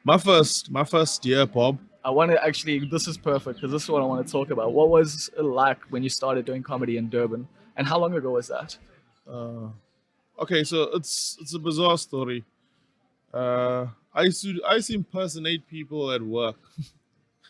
My first year, Bob. I want to actually, this is perfect because this is what I want to talk about. What was it like when you started doing comedy in Durban? And how long ago was that? Uh, okay, so it's a bizarre story. I used to impersonate people at work.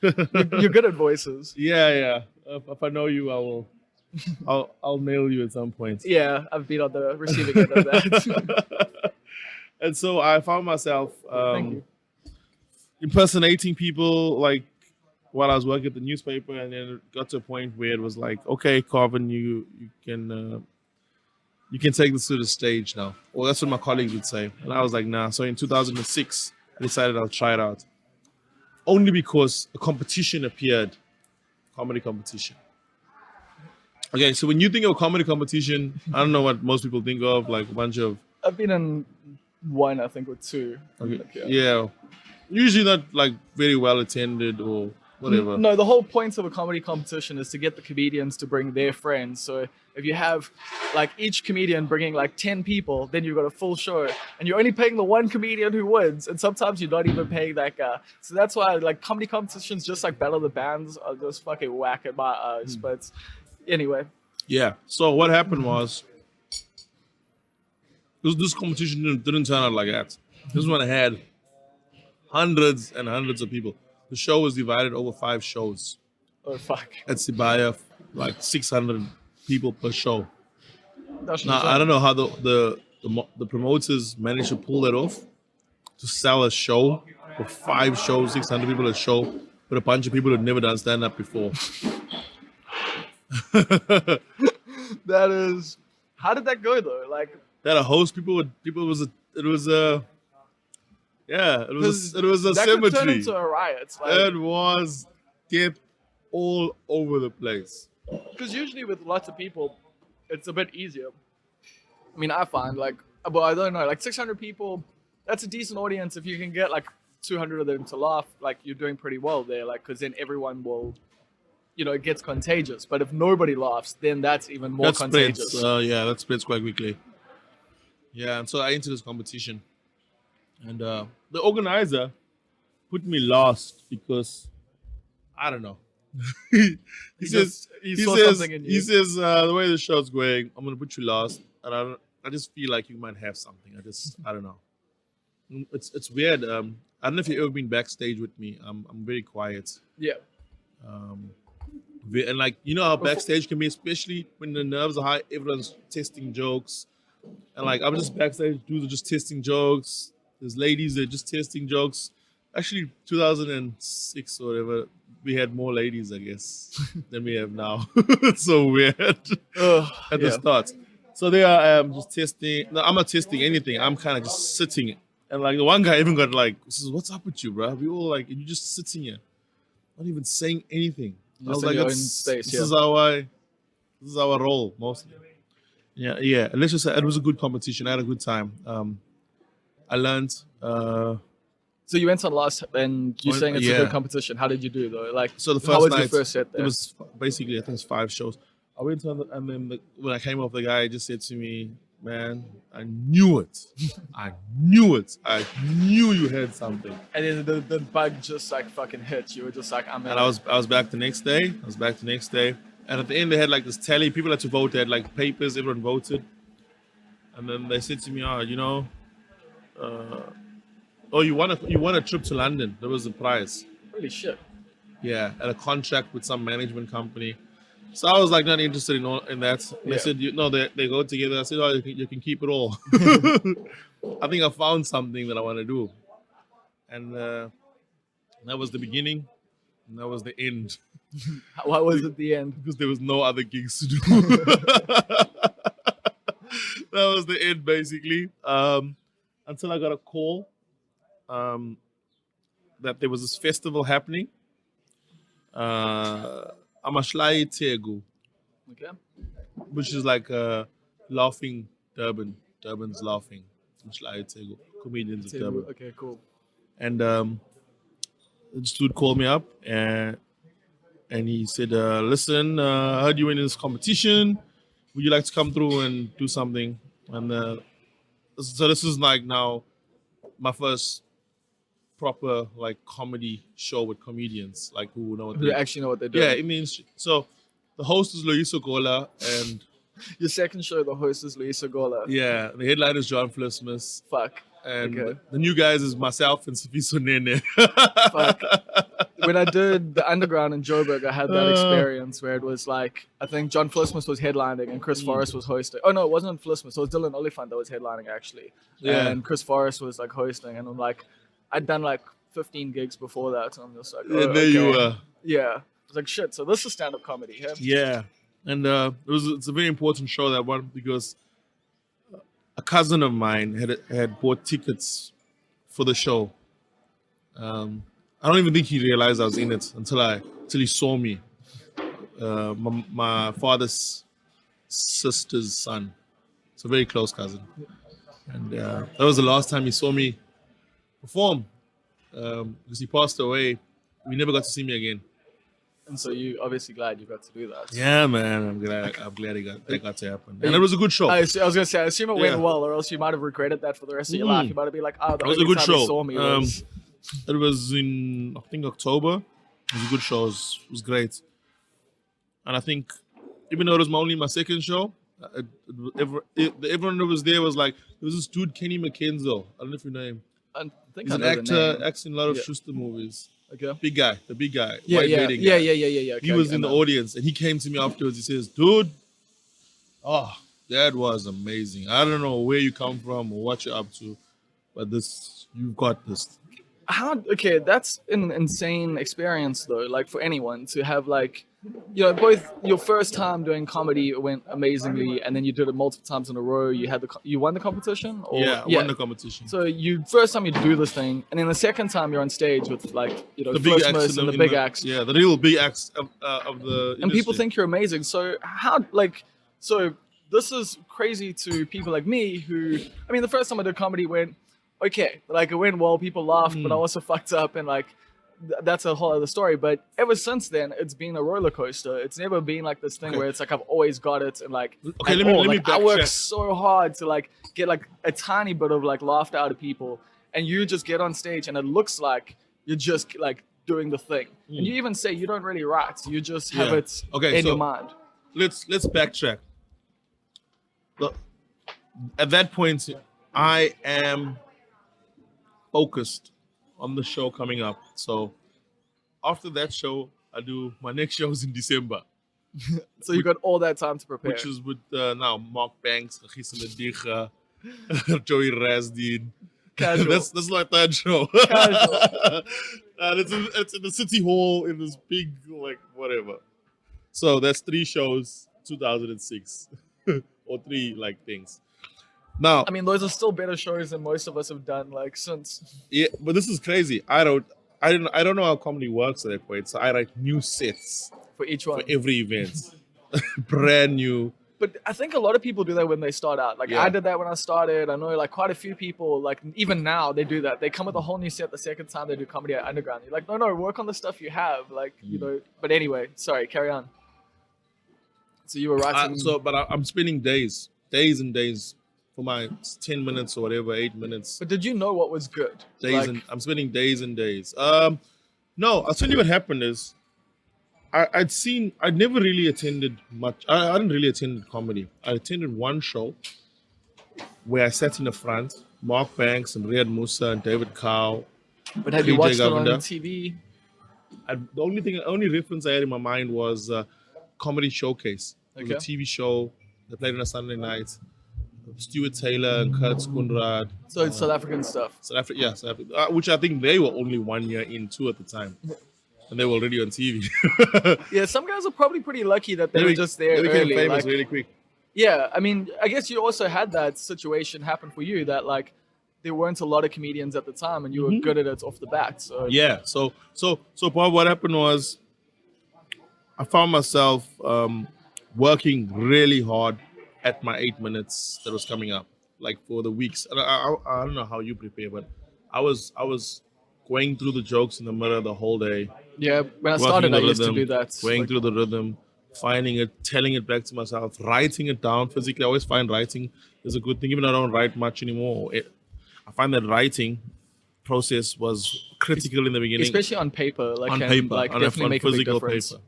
You're good at voices. Yeah. If I know you, I'll nail you at some point. Yeah, I've been on the receiving end of that. And so I found myself Thank you. impersonating people like while I was working at the newspaper, and then it got to a point where it was like, okay, Carvin, you can take this to the stage now. Well, that's what my colleagues would say, and I was like, nah. So in 2006, I decided I'll try it out, only because a competition appeared, comedy competition. Okay, so when you think of a comedy competition, I don't know what most people think of, like a bunch of I've been in one, I think, or two. okay, Like, yeah. yeah, usually not like very well attended or whatever. No, the whole point of a comedy competition is to get the comedians to bring their friends. So if you have like each comedian bringing like 10 people, then you've got a full show and you're only paying the one comedian who wins. And sometimes you're not even paying that guy. So that's why like comedy competitions, just like Battle of the Bands, are just fucking whack at my eyes. But anyway, Yeah. So what happened was this competition didn't turn out like that. This one had hundreds and hundreds of people. The show was divided over 5 shows. oh fuck. At Sibaya, like 600 people per show. That's Now I don't know how the promoters managed to pull that off to sell a show for 5 shows, 600 people a show, with a bunch of people who'd never done stand up before. That is. How did that go though? Like, That a host people was a it was a yeah it was a that could turn cemetery. into a riot. Like, It was death all over the place. because usually with lots of people, it's a bit easier. I mean, I find like, but I don't know, like 600 people, that's a decent audience. If you can get like 200 of them to laugh, like you're doing pretty well there. Like, because then everyone will, it gets contagious. But if nobody laughs, then that's even more That contagious. spreads. That spreads quite quickly. Yeah, and so I entered this competition, and the organizer put me last because I don't know. he He he saw says something in you. he says the way the show's going, I'm gonna put you last, and I just feel like you might have something. I don't know. It's weird. I don't know if you've ever been backstage with me. I'm very quiet. Yeah. And like how backstage can be, especially when the nerves are high, everyone's testing jokes, and like I'm just backstage, dudes are just testing jokes. There's ladies that are just testing jokes. Actually, 2006 or whatever, we had more ladies, I guess, than we have now. It's so weird at the Yeah. start. So they are just testing. No, I'm not testing anything. I'm kind of just sitting. And like the one guy even got like, says, "What's up with you, bro? We all like, and you just sitting here, not even saying anything." I Just was in like, your own "It's- space, this yeah. is how this is how I roll mostly." Yeah. And let's just say it was a good competition. I had a good time. I learned. So you went on last, and you're saying it's a Yeah. good competition. How did you do though? Like, So the how first was night, your first set there? it was basically, I think it's 5 shows. I went on, and then when I came off, the guy just said to me, "Man, I knew it. I knew it. I knew you had something." And then the bug just like fucking hit. You were just like, I'm in. And I was back the next day. And at the end, they had like this tally. People had to vote. They had like papers. Everyone voted. And then they said to me, oh, you won a trip to London. That was the prize. Holy shit. Yeah, and a contract with some management company. So I was like not interested in that. And they Yeah. said, they go together. I said, oh, you can keep it all. I think I found something that I want to do. And that was the beginning, and that was the end. What was at the end? Because there was no other gigs to do. That was the end, basically. Until I got a call that there was this festival happening. Amashlai Tegu, Okay. which is like laughing Durban. Durban's laughing. Amashlai Tegu, comedians of Durban. Okay, cool. And this dude called me up and he said, "Listen, I heard you were in this competition. Would you like to come through and do something?" And so this is like now my first proper like comedy show with comedians like who know what Who they actually know what they're doing. yeah, it means so. The host is Loiso Gola, and Your second show, the host is Luis Gola. yeah, the headline is John Flismus, Fuck. and Okay. the new guys is myself and Sifiso Nene. Fuck. When I did the Underground in Joburg, I had that experience where it was like, I think John Flismus was headlining and Chris Forrest was hosting. Oh no, it wasn't Flismus. It was Dylan Oliphant that was headlining actually. Yeah. And Chris Forrest was like hosting, and I'm like, I'd done like 15 gigs before that, and I'm just like, And there you were. Yeah. I was like, shit, so this is stand-up comedy, huh? Yeah, and it's a very important show, that one, because a cousin of mine had bought tickets for the show. I don't even think he realized I was in it until he saw me. My father's sister's son. It's a very close cousin, and that was the last time he saw me perform, because he passed away. We never got to see me again. And so you obviously glad you got to do that. Yeah, man, I'm glad that got to happen, and it was a good show. I was gonna say, I assume it went Yeah. well, or else you might have regretted that for the rest of your life. You might have been like, "Oh, the It was a only good time you show. saw me was." It was in, I think, October. It was a good show. It was great, and I think even though it was only my second show, everyone that was there was like, there was this dude Kenny McKenzo. I don't know if you know him. I think He's I an know the actor, name. acts in a lot of Yeah. Schuster movies. Okay. The big guy, Yeah, white yeah, bearded yeah, guy. yeah. He Okay, was I in the know. audience, and he came to me afterwards. He says, "Dude, oh, that was amazing. I don't know where you come from or what you're up to, but you've got this." Okay, that's an insane experience though. Like for anyone to have like, both your first time doing comedy went amazingly, and then you did it multiple times in a row. You won the competition. Or, Yeah, I won the competition. So first time you do this thing, and then the second time you're on stage with like The big acts Flismus and the big acts. Yeah, the real big acts of the And people industry. think you're amazing. So so this is crazy to people like me who, I mean, the first time I did comedy went okay, like it went well, people laughed, but I also fucked up, and like that's a whole other story. But ever since then, it's been a roller coaster. It's never been like this thing where it's like I've always got it, and like Okay, at let me all. Like, I work backtrack. so hard to like get like a tiny bit of like laughter out of people, and you just get on stage and it looks like you're just like doing the thing. And you even say you don't really write, you just have Yeah. it Okay, in so- your mind. Let's backtrack. At that point, I am focused on the show coming up. So after that show, I do my next shows in December, So you got all that time to prepare. which is with now Mark Banks, Regis Mediga, Joey Rasdin. Casual. That's my third show. Casual. And it's in the city hall in this big like whatever. So that's 3 shows, 2006, or 3 like things. Now, I mean, those are still better shows than most of us have done like since. yeah, but this is crazy. I don't know how comedy works at that point. So I write new sets For each one. for every event, brand new. But I think a lot of people do that when they start out. Like Yeah. I did that when I started. I know like quite a few people, like even now they do that. They come with a whole new set the second time they do comedy at Underground. You're like, no, work on the stuff you have. Like, but anyway, sorry, carry on. So you were writing. But I'm spending days and days for my 10 minutes or whatever, 8 minutes. But did you know what was good? I'm spending days and days. No, I'll tell you what happened is I'd never really attended much. I didn't really attend comedy. I attended one show where I sat in the front, Mark Banks and Riyad Musa and David Cow. But have you PJ watched it on Govender. TV? The only reference I had in my mind was Comedy Showcase. It was a Okay. TV show. They played on a Sunday night. Stuart Taylor and Kurt Skoenraad. So it's South African stuff. South Africa, which I think they were only 1 year in, 2 at the time. And they were already on TV. Yeah, some guys are probably pretty lucky that they were just there They became early. famous like- really quick. Yeah, I mean, I guess you also had that situation happen for you that like there weren't a lot of comedians at the time, and you were good at it off the bat. So Yeah. So Bob, what happened was I found myself working really hard at my 8 minutes that was coming up, like for the weeks. And I don't know how you prepare, but I was going through the jokes in the mirror the whole day. yeah, when I Working started, the I used to rhythm, do that. Going Like, through the rhythm, finding it, telling it back to myself, writing it down physically. I always find writing is a good thing, even though I don't write much anymore. I find that writing process was critical in the beginning. Especially on paper, like on can paper, like on, definitely on make a big physical difference. paper.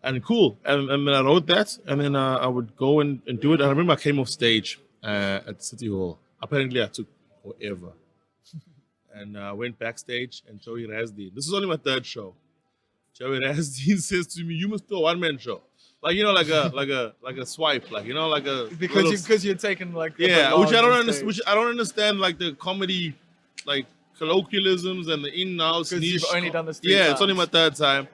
And cool. And then I wrote that, and then I would go and do it. And I remember I came off stage at City Hall. Apparently, I took forever. And I went backstage, and Joey Rasdeen. This is only my third show. Joey Rasdeen says to me, "You must do a one-man show, like like a swipe, like like a Because you're taking like the yeah, which I belong don't on understand. Which stage. I don't understand, like the comedy, like colloquialisms and the in-house. Because you've only done this 3 Yeah, it's only my times. third time,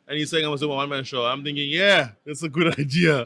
and he's saying I must do a one-man show. I'm thinking, yeah, that's a good idea.